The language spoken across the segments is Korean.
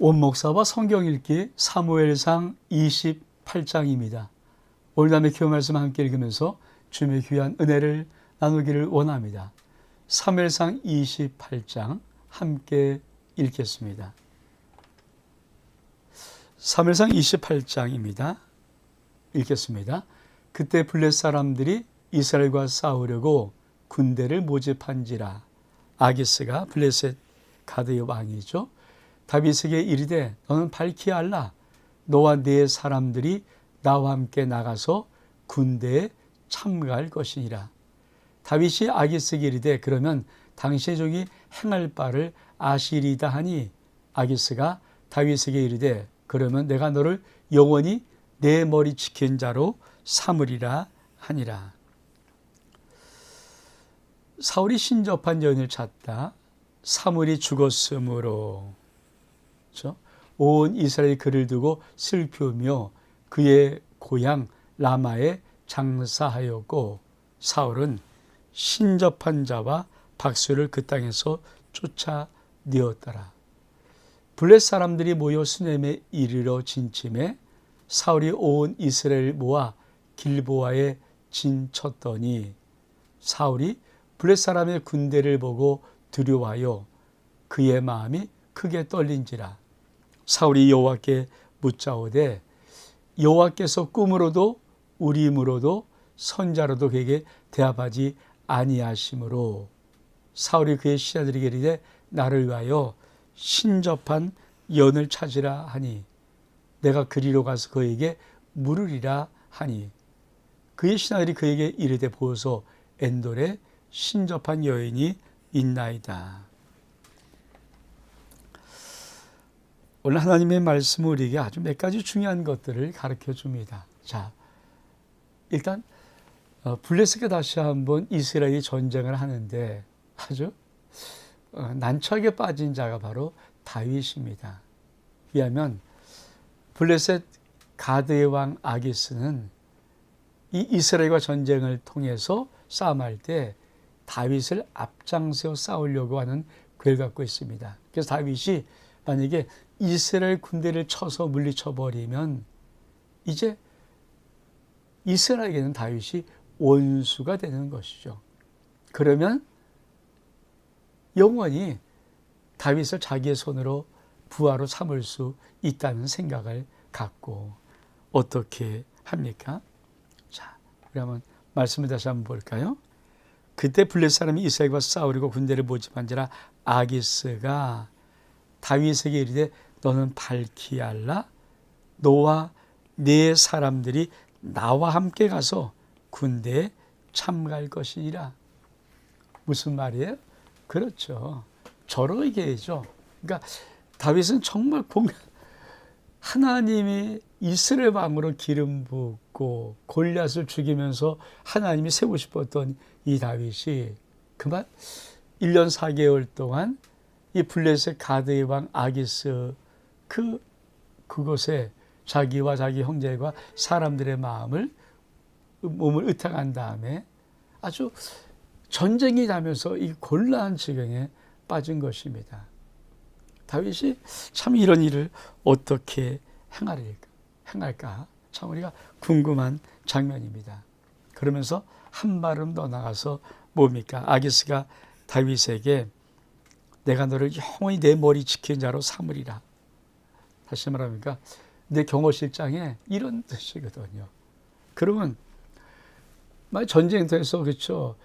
원목사와 성경 읽기 사무엘상 28장입니다. 오늘 남의 기도 말씀 함께 읽으면서 주님의 귀한 은혜를 나누기를 원합니다. 사무엘상 28장 함께 읽겠습니다. 사무엘상 28장입니다. 읽겠습니다. 그때 블렛 사람들이 이스라엘과 싸우려고 군대를 모집한지라. 아기스가 블레셋 가드의 왕이죠. 다윗에게 이르되 너는 밝히 알라. 너와 네 사람들이 나와 함께 나가서 군대에 참가할 것이니라. 다윗이 아기스에게 이르되 그러면 당신의 종이 행할 바를 아시리다 하니 아기스가 다윗에게 이르되 그러면 내가 너를 영원히 내 머리 지킨 자로 삼으리라 하니라. 사울이 신접한 여인을 찾다. 사물이 죽었으므로 온 이스라엘이 그를 두고 슬프며 그의 고향 라마에 장사하였고 사울은 신접한 자와 박수를 그 땅에서 쫓아내었더라. 블렛 사람들이 모여 수넴에 이르러 진침해 사울이 온 이스라엘 모아 길보아에 진쳤더니 사울이 블렛 사람의 군대를 보고 두려워하여 그의 마음이 크게 떨린지라. 사울이 여호와께 묻자오되 여호와께서 꿈으로도 우림으로도 선자로도 그에게 대답하지 아니하심으로 사울이 그의 신하들에게 이르되 나를 위하여 신접한 연을 찾으라 하니 내가 그리로 가서 그에게 물으리라 하니 그의 신하들이 그에게 이르되 보소서 엔돌에 신접한 여인이 있나이다. 오늘 하나님의 말씀은 우리에게 아주 몇 가지 중요한 것들을 가르쳐 줍니다. 자, 일단 블레셋과 다시 한번 이스라엘이 전쟁을 하는데 아주 난처하게 빠진 자가 바로 다윗입니다. 왜냐하면 블레셋 가드의 왕 아기스는 이 이스라엘과 전쟁을 통해서 싸움할 때 다윗을 앞장세워 싸우려고 하는 계획을 갖고 있습니다. 그래서 다윗이 만약에 이스라엘 군대를 쳐서 물리쳐버리면 이제 이스라엘에게는 다윗이 원수가 되는 것이죠. 그러면 영원히 다윗을 자기의 손으로 부하로 삼을 수 있다는 생각을 갖고 어떻게 합니까? 자, 우리 한번 말씀을 다시 한번 볼까요? 그때 블렛 사람이 이스라엘과 싸우려고 군대를 모집한지라 아기스가 다윗에게 이르되 너는 밝히 알라. 너와 네 사람들이 나와 함께 가서 군대에 참가할 것이니라. 무슨 말이에요? 그렇죠. 저로 얘기해죠. 그러니까 다윗은 정말 하나님이 이스라엘 왕으로 기름 붓고 골리앗을 죽이면서 하나님이 세우고 싶었던 이 다윗이 그만 1년 4개월 동안 이 블레셋 가드의 왕 아기스 그곳에 자기와 자기 형제와 사람들의 몸을 의탁한 다음에 아주 전쟁이 나면서 이 곤란한 지경에 빠진 것입니다. 다윗이 참 이런 일을 어떻게 행할까 참 우리가 궁금한 장면입니다. 그러면서 한 발음 더 나가서 뭡니까? 아기스가 다윗에게 내가 너를 영원히 내 머리 지킨 자로 삼으리라. 다시 말하니까 내 경호실장에 이런 뜻이거든요. 그러면 만약 전쟁터에서 그렇죠.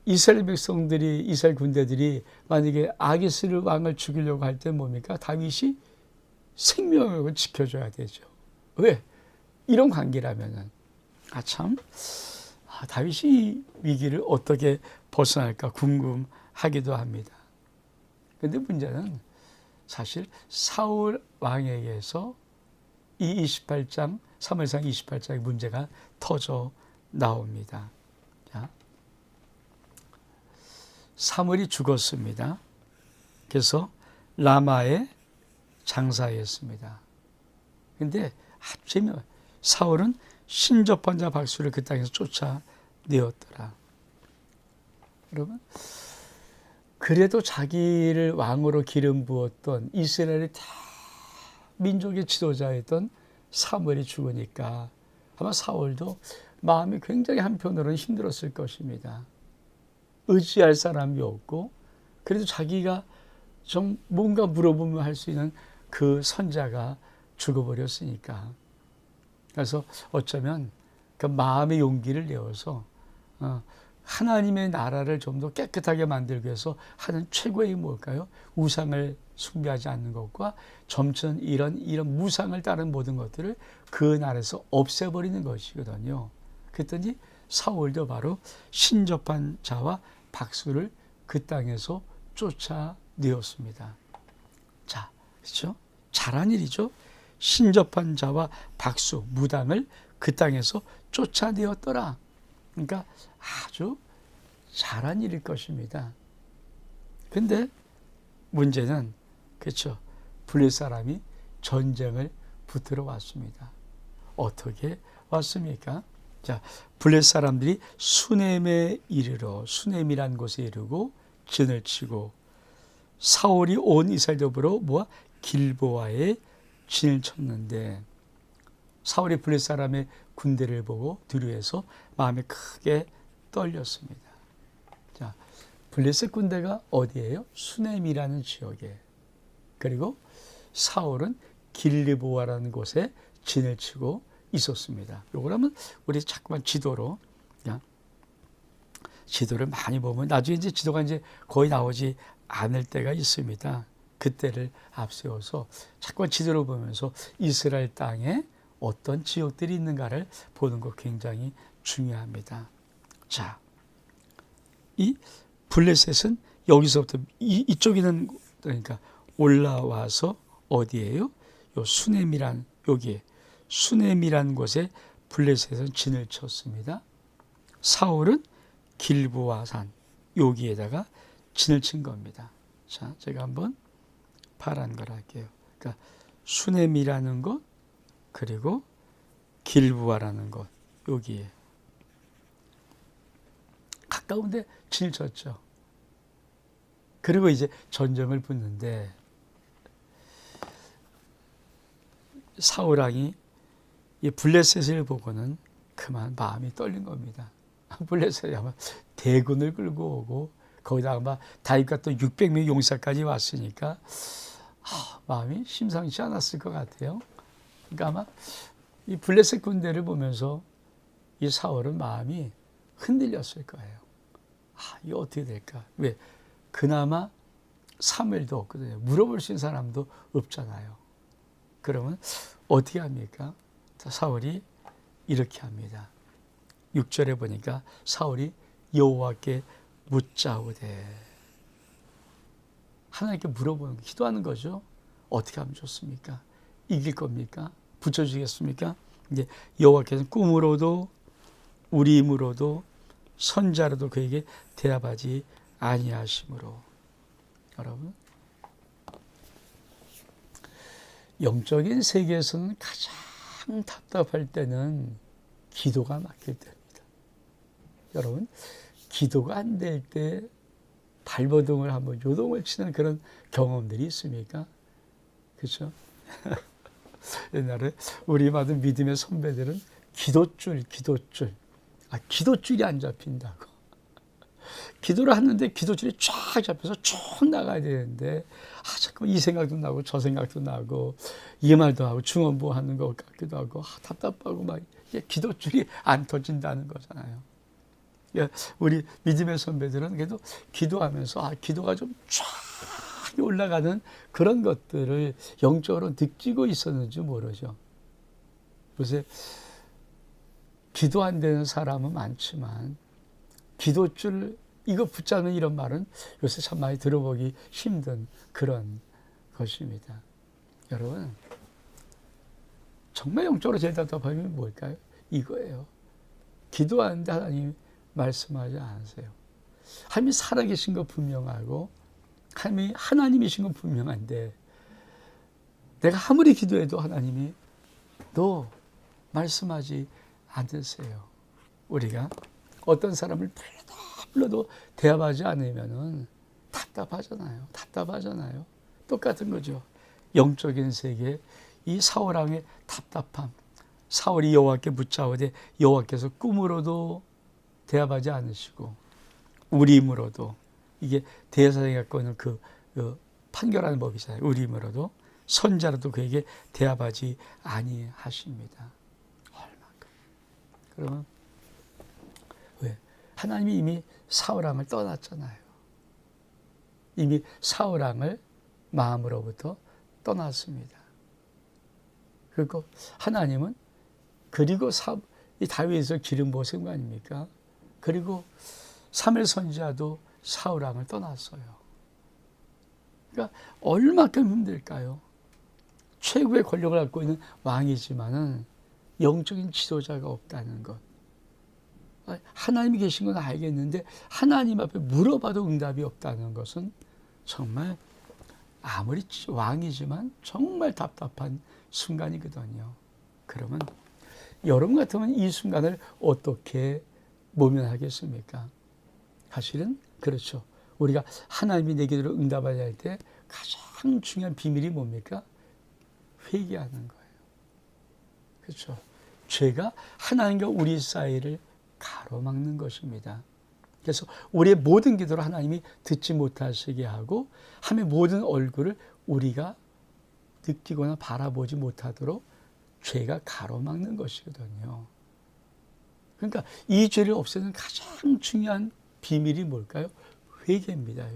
이스라엘 백성들이 이스라엘 군대들이 만약에 아기스를 왕을 죽이려고 할 때 뭡니까? 다윗이 생명을 지켜줘야 되죠. 왜? 이런 관계라면은 다윗이 이 위기를 어떻게 벗어날까 궁금하기도 합니다. 그런데 문제는 사실 사울 왕에게서 이 28장 사무엘상 28장의 문제가 터져 나옵니다. 자, 사무엘이 죽었습니다. 그래서 라마에 장사했습니다. 그런데 사울은 신접한 자 박수를 그 땅에서 쫓아내었더라. 여러분, 그래도 자기를 왕으로 기름 부었던 이스라엘이 다 민족의 지도자였던 사무엘이 죽으니까 아마 사울도 마음이 굉장히 한편으로는 힘들었을 것입니다. 의지할 사람이 없고 그래도 자기가 좀 뭔가 물어보면 할 수 있는 그 선자가 죽어버렸으니까. 그래서 어쩌면 그 마음의 용기를 내어서 하나님의 나라를 좀 더 깨끗하게 만들기 위해서 하는 최고의 뭘까요? 우상을 숭배하지 않는 것과 점천 이런 무상을 따른 모든 것들을 그 나라에서 없애버리는 것이거든요. 그랬더니 사울도 바로 신접한 자와 박수를 그 땅에서 쫓아내었습니다. 자, 그렇죠? 잘한 일이죠. 신접한 자와 박수, 무당을 그 땅에서 쫓아내었더라. 그러니까 아주 잘한 일일 것입니다. 근데 문제는 그렇죠. 블레 사람이 전쟁을 붙들어 왔습니다. 어떻게 왔습니까? 자, 블레 사람들이 수넴에 이르러 수넴이란 곳에 이르고 진을 치고 사울이 온 이스라엘 더불어 길보아에 진을 쳤는데 사울이 블레 사람의 군대를 보고 두려워해서 마음이 크게 떨렸습니다. 자, 블레셋 군대가 어디예요? 수넴이라는 지역에. 그리고 사울은 길보아라는 곳에 진을 치고 있었습니다. 요걸 하면 우리 자꾸만 지도로 그냥 지도를 많이 보면 나중에 이제 지도가 이제 거의 나오지 않을 때가 있습니다. 그때를 앞세워서 자꾸만 지도를 보면서 이스라엘 땅에 어떤 지역들이 있는가를 보는 것 굉장히 중요합니다. 자, 이 블레셋은 여기서부터 이쪽에는 그러니까 올라와서 어디예요? 요 수넴이란 여기에 수넴이란 곳에 블레셋은 진을 쳤습니다. 사울은 길보아 산 여기에다가 진을 친 겁니다. 자, 제가 한번 파란 걸 할게요. 그러니까 수넴이라는 곳 그리고 길보아라는 곳 여기에 가까운데 진을 쳤죠. 그리고 이제 전쟁을 붙는데 사울 왕이 이 블레셋을 보고는 그만 마음이 떨린 겁니다. 블레셋이 아마 대군을 끌고 오고 거기다가 아마 다윗과 또 600명 용사까지 왔으니까 마음이 심상치 않았을 것 같아요. 그러니까 아마 이 블레셋 군대를 보면서 이 사울은 마음이 흔들렸을 거예요. 이거 어떻게 될까? 왜? 그나마 사무엘도 없거든요. 물어볼 수 있는 사람도 없잖아요. 그러면 어떻게 합니까? 사울이 이렇게 합니다. 6절에 보니까 사울이 여호와께 묻자오되 하나님께 물어보는 거, 기도하는 거죠. 어떻게 하면 좋습니까? 이길 겁니까? 붙여주겠습니까? 이제 여호와께서는 꿈으로도 우리 힘으로도 선자로도 그에게 대답하지 아니하심으로. 여러분, 영적인 세계에서는 가장 답답할 때는 기도가 막힐 때입니다. 여러분, 기도가 안 될 때 발버둥을 한번 요동을 치는 그런 경험들이 있습니까? 그렇죠? 옛날에 우리 받은 믿음의 선배들은 기도줄이 안 잡힌다고. 기도를 하는데 기도줄이 쫙 잡혀서 쭉 나가야 되는데 자꾸 이 생각도 나고 저 생각도 나고 이 말도 하고 중언부 하는 것 같기도 하고 답답하고 막 기도줄이 안 터진다는 거잖아요. 우리 믿음의 선배들은 그래도 기도하면서 기도가 좀 쫙 올라가는 그런 것들을 영적으로 느끼고 있었는지 모르죠. 요새 기도 안 되는 사람은 많지만 기도줄 이거 붙잡는 이런 말은 요새 참 많이 들어보기 힘든 그런 것입니다. 여러분, 정말 영적으로 제일 답답함이 뭘까요? 이거예요. 기도하는데 하나님 말씀하지 않으세요. 하나님이 살아계신 거 분명하고 하나님이 하나님이신 건 분명한데 내가 아무리 기도해도 하나님이 너 말씀하지 않으세요. 우리가 어떤 사람을 불러도 대답하지 않으면은 답답하잖아요. 똑같은 거죠. 영적인 세계 이 사울 왕의 답답함, 사울이 여호와께 묻자오되 여호와께서 꿈으로도 대답하지 않으시고 우림으로도, 이게 대사장이 갖고 있는 그 판결하는 법이잖아요. 우림으로도 선자로도 그에게 대답하지 아니하십니다. 얼마큼. 그러면 왜? 하나님이 이미 사울 왕을 떠났잖아요. 이미 사울 왕을 마음으로부터 떠났습니다. 그리고 하나님은 그리고 이 다윗에서 기름 부으신 거 아닙니까? 그리고 사무엘 선지자도 사울 왕을 떠났어요. 그러니까 얼마큼 힘들까요? 최고의 권력을 갖고 있는 왕이지만은 영적인 지도자가 없다는 것. 하나님이 계신 건 알겠는데 하나님 앞에 물어봐도 응답이 없다는 것은 정말 아무리 왕이지만 정말 답답한 순간이거든요. 그러면 여러분 같으면 이 순간을 어떻게 모면하겠습니까? 사실은 그렇죠. 우리가 하나님이 내 기도를 응답하려 할 때 가장 중요한 비밀이 뭡니까? 회개하는 거예요. 그렇죠. 죄가 하나님과 우리 사이를 가로막는 것입니다. 그래서 우리의 모든 기도를 하나님이 듣지 못하시게 하고 하나님의 모든 얼굴을 우리가 느끼거나 바라보지 못하도록 죄가 가로막는 것이거든요. 그러니까 이 죄를 없애는 가장 중요한 비밀이 뭘까요? 회개입니다.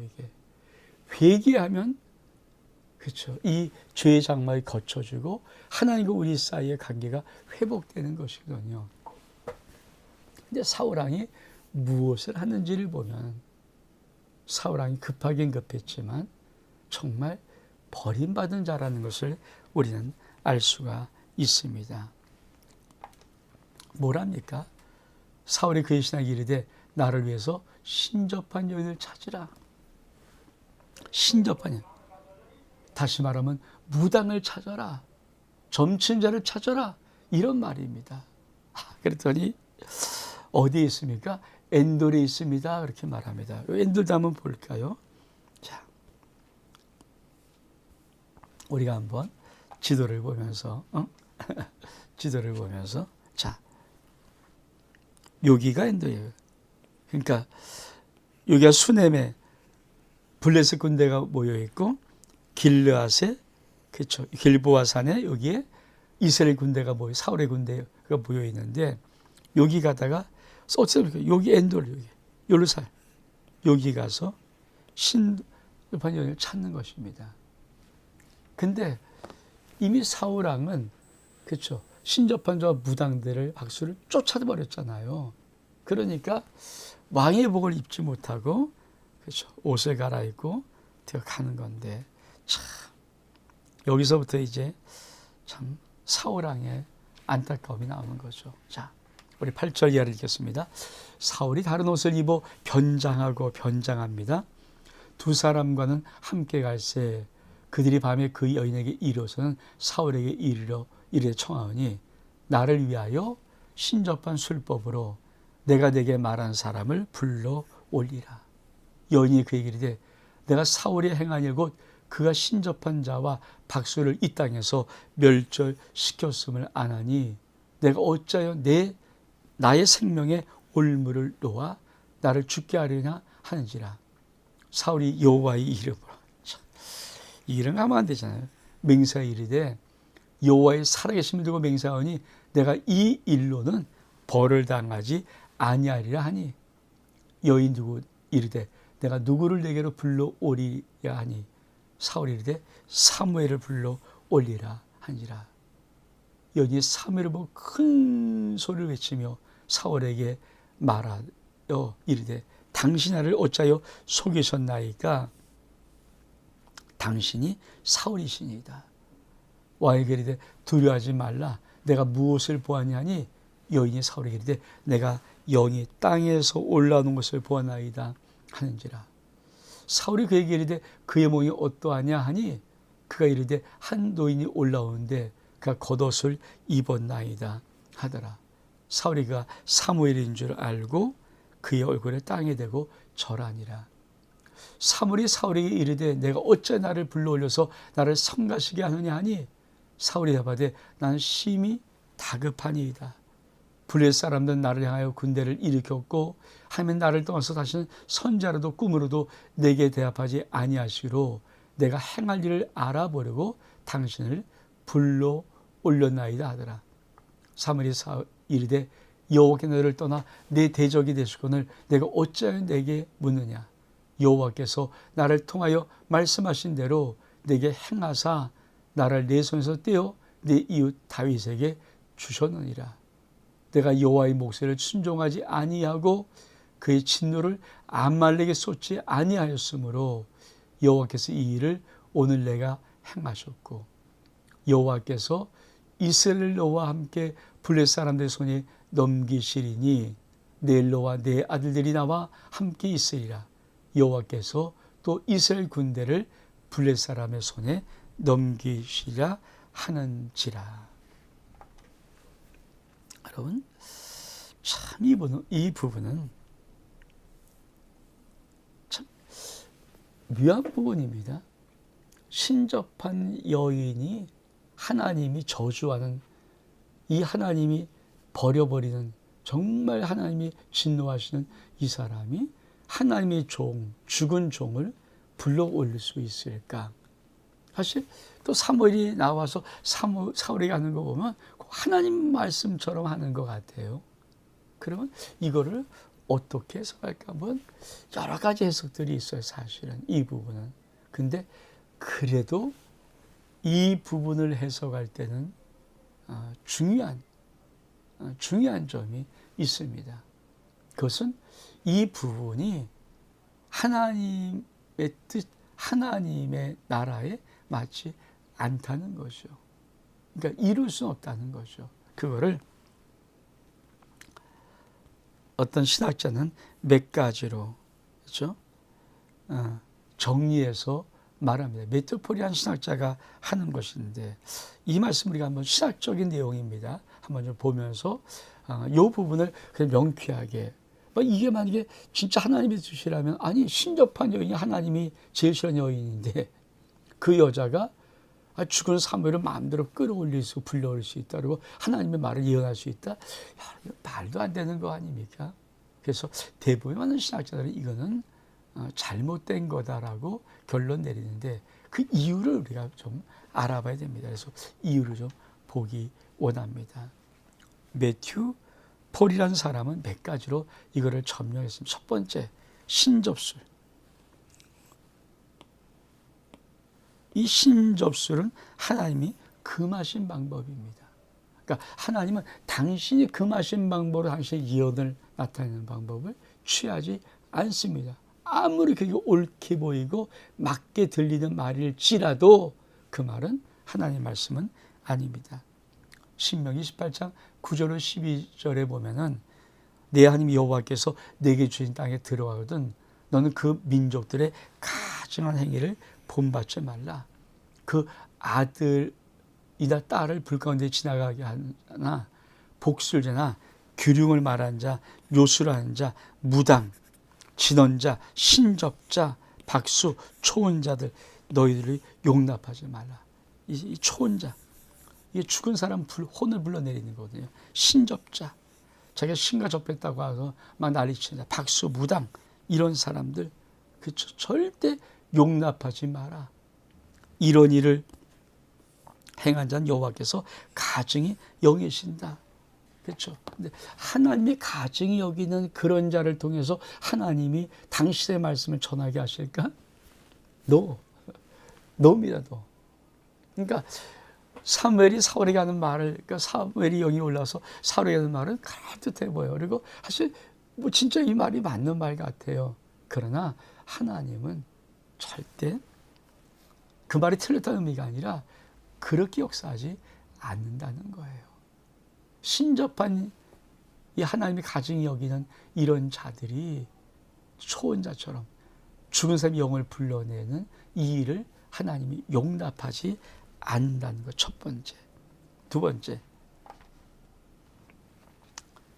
회개하면 그렇죠. 이 죄의 장막이 거쳐지고 하나님과 우리 사이의 관계가 회복되는 것이거든요. 근데 사울 왕이 무엇을 하는지를 보면 사울 왕이 급하긴 급했지만 정말 버림받은 자라는 것을 우리는 알 수가 있습니다. 뭐랍니까? 사울이 그의 신하에게 이르되 나를 위해서 신접한 여인을 찾으라. 신접한 여인. 다시 말하면 무당을 찾아라. 점친 자를 찾아라. 이런 말입니다. 그랬더니 어디에 있습니까? 엔돌에 있습니다. 그렇게 말합니다. 엔돌도 한번 볼까요? 자, 우리가 한번 지도를 보면서 지도를 보면서 자, 여기가 엔돌이에요. 그러니까 여기가 수넴에 블레셋 군대가 모여 있고 길르앗에 그렇죠. 길보아 산에 여기에 이스라엘 군대가 사울의 군대가 모여 있는데 여기 가다가 어떻게 여기 엔돌 여기 요르살 여기 가서 신접한 여인을 찾는 것입니다. 근데 이미 사울 왕은 그렇죠. 신접한 자와 무당들을 박수를 쫓아버렸잖아요. 그러니까 왕의 복을 입지 못하고 그렇죠. 옷을 갈아입고 가는 건데 참 여기서부터 이제 참 사울 왕의 안타까움이 나오는 거죠. 자, 우리 8절 이하를 읽겠습니다. 사울이 다른 옷을 입어 변장하고 변장합니다. 두 사람과는 함께 갈새 그들이 밤에 그 여인에게 이르러서는 사울에게 이르되 청하오니 나를 위하여 신접한 술법으로 내가 네게 말한 사람을 불러 올리라. 여인이 그에게 이르되 내가 사울이 행한 일 곧 그가 신접한 자와 박수를 이 땅에서 멸절시켰음을 아나니 내가 어찌하여 나의 생명에 올무를 놓아 나를 죽게 하려냐 하는지라. 사울이 여호와의 이름으로 이 이름 하면 안 되잖아요. 맹세하 이르되 여호와의 살아계심을 두고 맹세하오니 내가 이 일로는 벌을 당하지 아니하리라 하니 여인 누구 이르되 내가 누구를 내게로 불러 오리라 하니 사울이 이르되 사무엘을 불러 올리라 하니라. 여인이 사무엘을 보고 큰 소리를 외치며 사울에게 말하여 이르되 당신 나를 어찌하여 속이셨나이까? 당신이 사울이시니이다. 왕에게 이르되 두려워하지 말라. 내가 무엇을 보았냐 하니 여인이 사울에게 이르되 내가 영이 땅에서 올라오는 것을 보았나이다 하는지라. 사울이 그에게 이르되 그의 몸이 어떠하냐 하니 그가 이르되 한 노인이 올라오는데 그가 겉옷을 입었나이다 하더라. 사울이 그가 사무엘인 줄 알고 그의 얼굴에 땅에 대고 절하니라. 사무엘이 사울에게 이르되 내가 어째 나를 불러올려서 나를 성가시게 하느냐 하니 사울이 대답하되 나는 심히 다급하니이다. 블레셋 사람들은 나를 향하여 군대를 일으켰고 하면 나를 떠나서 다시는 선자로도 꿈으로도 내게 대답하지 아니하시기로 내가 행할 일을 알아보려고 당신을 불러 올렸나이다 하더라. 사무엘이 이르되 여호와께 너를 떠나 내 대적이 되시거늘 내가 어찌하여 내게 묻느냐. 여호와께서 나를 통하여 말씀하신 대로 내게 행하사 나를 내 손에서 떼어 내 이웃 다윗에게 주셨느니라. 내가 여호와의 목소리를 순종하지 아니하고 그의 진노를 암말렉에 쏟지 아니하였으므로 여호와께서 이 일을 오늘 내가 행하셨고 여호와께서 이스라엘 너와 함께 블레셋 사람들의 손에 넘기시리니 내일 너와 내 아들들이 나와 함께 있으리라. 여호와께서 또 이스라엘 군대를 블레셋 사람의 손에 넘기시리라 하는지라. 여러분, 참 이 부분은 참 묘한 부분입니다. 신접한 여인이 하나님이 저주하는, 이 하나님이 버려버리는, 정말 하나님이 진노하시는 이 사람이 하나님의 종, 죽은 종을 불러 올릴 수 있을까? 사실 또 사무엘이 나와서 사울에게 하는 거 보면 하나님 말씀처럼 하는 것 같아요. 그러면 이거를 어떻게 해석할까 하면 여러 가지 해석들이 있어요. 사실은 이 부분은. 근데 그래도 이 부분을 해석할 때는 중요한 점이 있습니다. 그것은 이 부분이 하나님의 뜻, 하나님의 나라에 맞지 않다는 거죠. 그러니까 이룰 수는 없다는 거죠. 그거를 어떤 신학자는 몇 가지로, 그렇죠? 정리해서 말합니다. 메토폴이라는 신학자가 하는 것인데 이 말씀 우리가 한번 신학적인 내용입니다. 한번 좀 보면서 이 부분을 그냥 명쾌하게, 이게 만약에 진짜 하나님의 뜻이라면, 아니 신접한 여인이 하나님이 제일 싫어하는 여인인데 그 여자가 죽은 사무엘을 마음대로 끌어올릴 수, 불러올 수 있다. 그리고 하나님의 말을 예언할 수 있다. 말도 안 되는 거 아닙니까? 그래서 대부분 많은 신학자들은 이거는 잘못된 거다라고 결론 내리는데 그 이유를 우리가 좀 알아봐야 됩니다. 그래서 이유를 좀 보기 원합니다. 매튜 폴이라는 사람은 몇 가지로 이거를 점령했습니다. 첫 번째, 신접술. 이 신접술은 하나님이 금하신 방법입니다. 그러니까 하나님은 당신이 금하신 방법으로 당신의 예언을 나타내는 방법을 취하지 않습니다. 아무리 그게 옳게 보이고 맞게 들리는 말일지라도 그 말은 하나님의 말씀은 아닙니다. 신명기 18장 9절로 12절에 보면은 내 하나님 여호와께서 내게 주신 땅에 들어가거든 너는 그 민족들의 가증한 행위를 본받지 말라. 그 아들이나 딸을 불 가운데 지나가게 하나, 복술제나 규령을 말하는 자, 요술하는 자, 무당, 진언자, 신접자, 박수, 초혼자들 너희들이 용납하지 말라. 이 초혼자, 이게 죽은 사람 혼을 불러내리는 거거든요. 신접자, 자기가 신과 접했다고 해서 막 난리치는 자, 박수, 무당, 이런 사람들 절대 용납하지 마라. 이런 일을 행한 자는 여호와께서 가증히 여기신다. 그렇죠. 근데 하나님의 가증히 여기는 그런 자를 통해서 하나님이 당신의 말씀을 전하게 하실까? 노입니다. 그러니까 사무엘이 사울에게 하는 말을, 그러니까 사무엘이 영이 올라서 사울에게 하는 말은 그럴듯해 보여요. 그리고 사실 진짜 이 말이 맞는 말 같아요. 그러나 하나님은 절대 그 말이 틀렸다는 의미가 아니라 그렇게 역사하지 않는다는 거예요. 신접한 이 하나님의 가증히 여기는 이런 자들이 초혼자처럼 죽은 사람의 영을 불러내는 이 일을 하나님이 용납하지 않는다는 것, 첫 번째. 두 번째,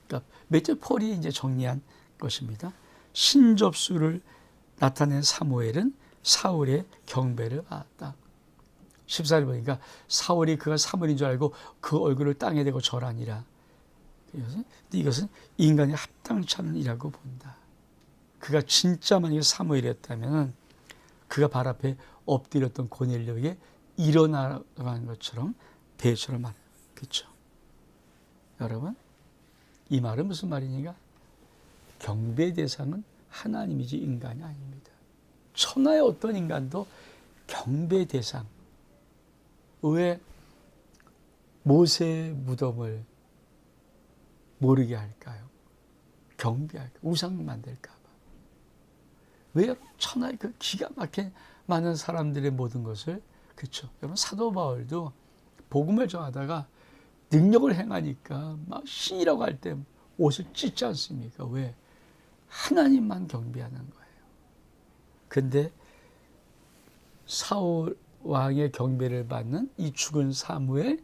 그러니까 매튜 폴이 이제 정리한 것입니다. 신접수를 나타낸 사무엘은 사울의 경배를 받았다. 14절 보니까 사울이 그가 사물인 줄 알고 그 얼굴을 땅에 대고 절하니라. 이것은 인간이 합당치 않은 일이라고 본다. 그가 진짜 만약에 사무엘이었다면 그가 발 앞에 엎드렸던 고넬료에게 일어나가는 것처럼 배처럼 말했겠죠. 여러분, 이 말은 무슨 말이니까? 경배 대상은 하나님이지 인간이 아닙니다. 천하의 어떤 인간도 경배 대상. 왜 모세의 무덤을 모르게 할까요? 경배할까? 우상 만들까 봐. 왜 천하의 그 기가 막힌 많은 사람들의 모든 것을, 그렇죠? 여러분, 사도 바울도 복음을 전하다가 능력을 행하니까 막 신이라고 할 때 옷을 찢지 않습니까? 왜? 하나님만 경배하는 거예요. 근데 사울 왕의 경배를 받는 이 죽은 사무엘,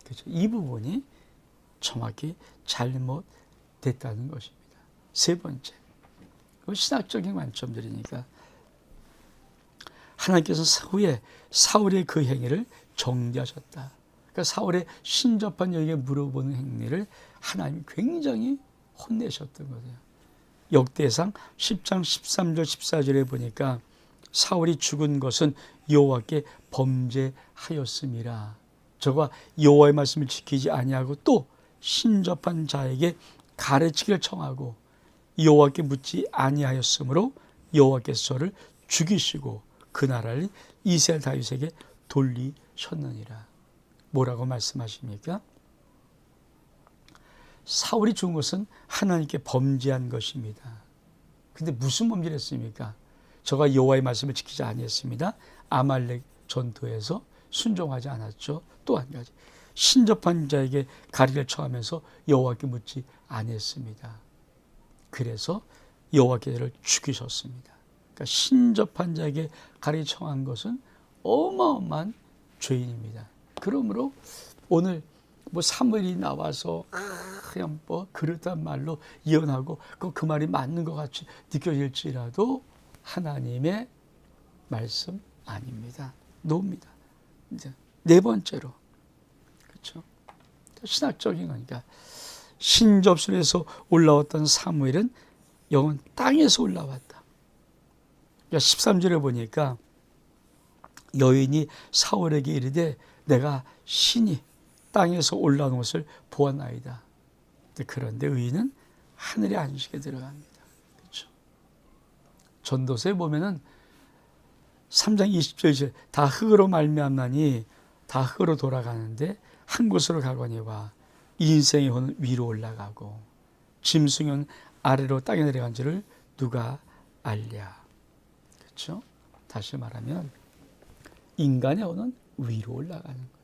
그렇죠? 이 부분이 정확히 잘못됐다는 것입니다. 세 번째, 신학적인 관점들이니까 하나님께서 후에 사울의 그 행위를 정죄하셨다. 그러니까 사울의 신접한 여에게 물어보는 행위를 하나님이 굉장히 혼내셨던 거예요. 역대상 10장 13절 14절에 보니까 사울이 죽은 것은 여호와께 범죄하였음이라. 저가 여호와의 말씀을 지키지 아니하고 또 신접한 자에게 가르치기를 청하고 여호와께 묻지 아니하였으므로 여호와께서 저를 죽이시고 그 나라를 이스라엘 다윗에게 돌리셨느니라. 뭐라고 말씀하십니까? 사울이 죽은 것은 하나님께 범죄한 것입니다. 근데 무슨 범죄를 했습니까? 저가 여호와의 말씀을 지키지 아니했습니다. 아말렉 전투에서 순종하지 않았죠. 또 한 가지, 신접한 자에게 가리를 청하면서 여호와께 묻지 아니했습니다. 그래서 여호와께서 죽이셨습니다. 그러니까 신접한 자에게 가리를 청한 것은 어마어마한 죄인입니다. 그러므로 오늘 사무엘이 나와서 그냥 그렇단 말로 예언하고 그 말이 맞는 것 같이 느껴질지라도 하나님의 말씀 아닙니다. 노입니다. 이제 네 번째로, 그렇죠? 신학적인 거니까 신접순에서 올라왔던 사무엘은 영은 땅에서 올라왔다. 그러니까 13절에 보니까 여인이 사울에게 이르되 내가 신이 땅에서 올라오는 것을 보았나이다. 그런데 의인은 하늘의 안식에 들어갑니다. 그렇죠? 전도서에 보면은 3장 20절 다 흙으로 말미암나니 다 흙으로 돌아가는데 한 곳으로 가거니와 인생의 혼은 위로 올라가고 짐승은 아래로 땅에 내려간 줄을 누가 알랴. 그렇죠? 다시 말하면 인간의 혼은 위로 올라가는 거예요.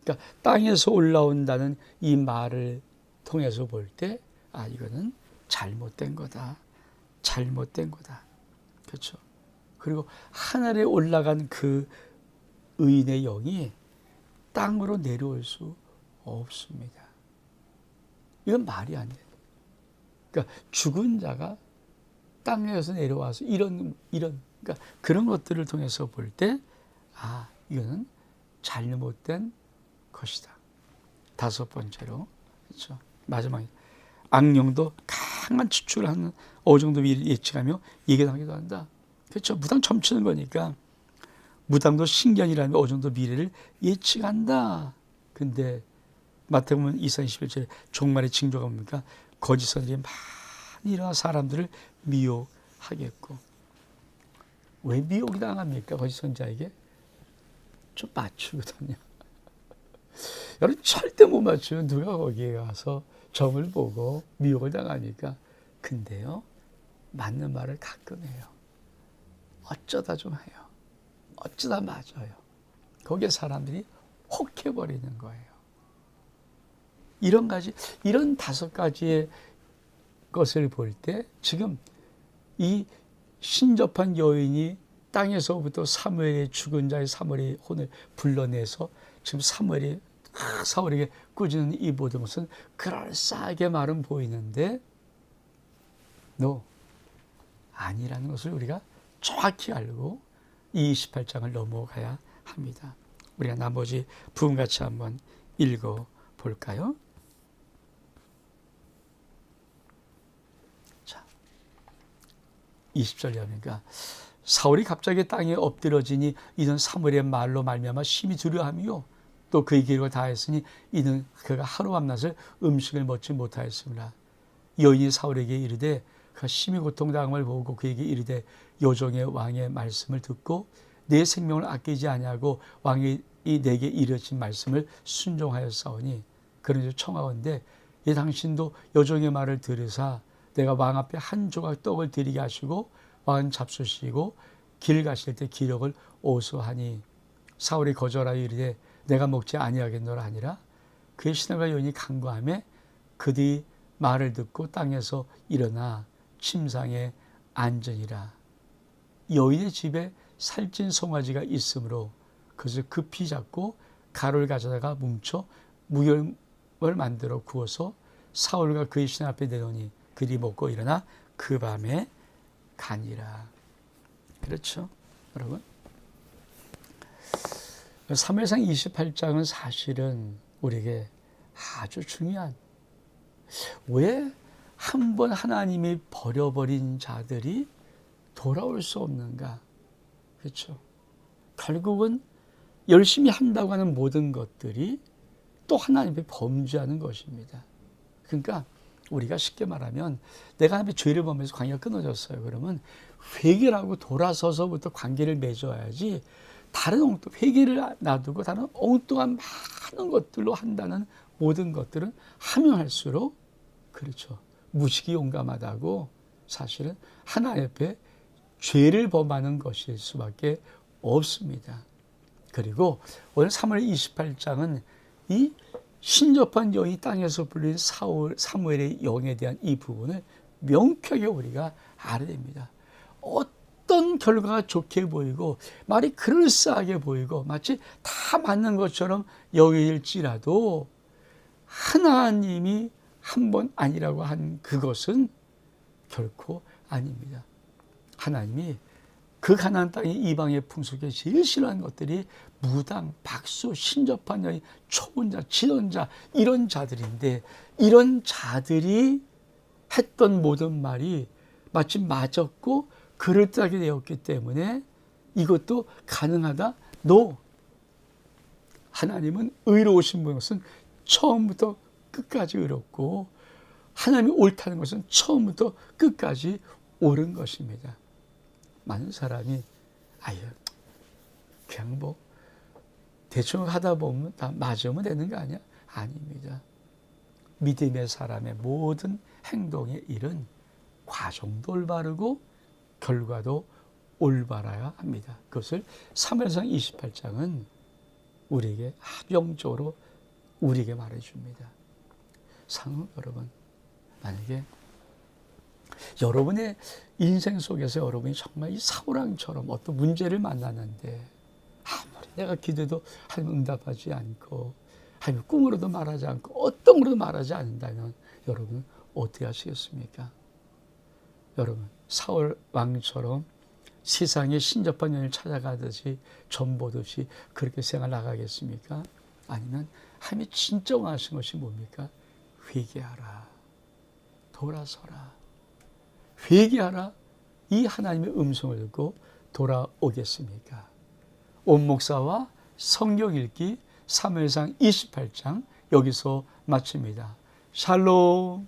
그러니까 땅에서 올라온다는 이 말을 통해서 볼 때 이거는 잘못된 거다. 잘못된 거다. 그렇죠? 그리고 하늘에 올라간 그 의인의 영이 땅으로 내려올 수 없습니다. 이건 말이 안 돼요. 그러니까 죽은 자가 땅에서 내려와서 이런 그러니까 그런 것들을 통해서 볼 때 이거는 잘못된 것이다. 다섯 번째로, 그렇죠? 마지막에 악령도 강한 추출을 하는 어느 정도 미래를 예측하며 예견하기도 한다. 그렇죠? 무당 점치는 거니까 무당도 신견이라면 어느 정도 미래를 예측한다. 근데 마태복음 2장 21절에 종말의 징조가 뭡니까? 거짓 선지자들이 많이 일어나 사람들을 미혹하겠고. 왜 미혹이 당합니까? 거짓 선지자에게? 좀 맞추거든요. 여러분 절대 못 맞추면 누가 거기에 가서 점을 보고 미혹을 당하니까. 근데요, 맞는 말을 가끔 해요. 어쩌다 좀 해요. 어쩌다 맞아요. 거기에 사람들이 혹해버리는 거예요. 이런 다섯 가지의 것을 볼 때 지금 이 신접한 여인이 땅에서부터 사무엘의 죽은 자의 사무엘의 혼을 불러내서 지금 사울에게 꾸짖는 이 모든 것은 그럴싸하게 말은 보이는데 아니라는 것을 우리가 정확히 알고 이 28장을 넘어가야 합니다. 우리가 나머지 부분 같이 한번 읽어 볼까요? 자, 20절 여니까 사울이 갑자기 땅에 엎드러지니 이는 사무엘의 말로 말미암아 심히 두려워하며 또 그의 기록을 다했으니 이는 그가 하루 밤낮을 음식을 먹지 못하였습니다. 여인이 사울에게 이르되 그가 심히 고통당함을 보고 그에게 이르되 요종의 왕의 말씀을 듣고 내 생명을 아끼지 아니하고 왕이 내게 이르신 말씀을 순종하였사오니 그런즉 청하건대 이 당신도 요종의 말을 들으사 내가 왕 앞에 한 조각 떡을 드리게 하시고 왕은 잡수시고 길 가실 때 기력을 오소하니 사울이 거절하여 이르되 내가 먹지 아니하겠노라 하니라. 그의 신하가 여인이 간구하매 그들이 말을 듣고 땅에서 일어나 침상에 앉으니라. 여인의 집에 살찐 송아지가 있으므로 그것을 급히 잡고 가루를 가져다가 뭉쳐 무염을 만들어 구워서 사울과 그의 신하 앞에 내놓으니 그들이 먹고 일어나 그 밤에 가니라. 그렇죠, 여러분? 사무엘상 28장은 사실은 우리에게 아주 중요한, 왜 한 번 하나님이 버려버린 자들이 돌아올 수 없는가? 그렇죠. 결국은 열심히 한다고 하는 모든 것들이 또 하나님께 범죄하는 것입니다. 그러니까 우리가 쉽게 말하면 내가 하나님의 죄를 범해서 관계가 끊어졌어요. 그러면 회개를 하고 돌아서서부터 관계를 맺어야지, 다른 엉뚱, 회개를 놔두고 다른 엉뚱한 많은 것들로 한다는 모든 것들은 하면 할수록, 그렇죠, 무식이 용감하다고 사실은 하나님 앞에 죄를 범하는 것일 수밖에 없습니다. 그리고 오늘 3월 28장은 이 신접한 여인이 땅에서 불린 사무엘의 영에 대한 이 부분을 명쾌하게 우리가 알아야 됩니다. 어떤 결과가 좋게 보이고 말이 그럴싸하게 보이고 마치 다 맞는 것처럼 여길지라도 하나님이 한 번 아니라고 한 그것은 결코 아닙니다. 하나님이 그 가나안 땅의 이방의 풍속에 제일 싫어하는 것들이 무당, 박수, 신접한 여인, 초혼자, 지도자 이런 자들인데, 이런 자들이 했던 모든 말이 마치 맞았고 그럴듯하게 되었기 때문에 이것도 가능하다? No. 하나님은 의로우신 것은 처음부터 끝까지 의롭고 하나님이 옳다는 것은 처음부터 끝까지 옳은 것입니다. 많은 사람이 아유 그냥 뭐 대충 하다 보면 다 맞으면 되는 거 아니야? 아닙니다. 믿음의 사람의 모든 행동의 일은 과정도 올바르고 결과도 올바라야 합니다. 그것을 사무엘상 28장은 우리에게 합영적으로 우리에게 말해줍니다. 여러분, 만약에 여러분의 인생 속에서 여러분이 정말 이 사울왕처럼 어떤 문제를 만나는데 아무리 내가 기도도 하나님 응답하지 않고 하나님 꿈으로도 말하지 않고 어떤 거로도 말하지 않는다면 여러분은 어떻게 하시겠습니까? 여러분, 사울왕처럼 세상에 신접한 여인을 찾아가듯이 전보듯이 그렇게 생활 나가겠습니까? 아니면 하나님이 진짜 원하신 것이 뭡니까? 회개하라, 돌아서라, 회개하라. 이 하나님의 음성을 듣고 돌아오겠습니까? 온 목사와 성경 읽기 사무엘상 28장 여기서 마칩니다. 샬롬.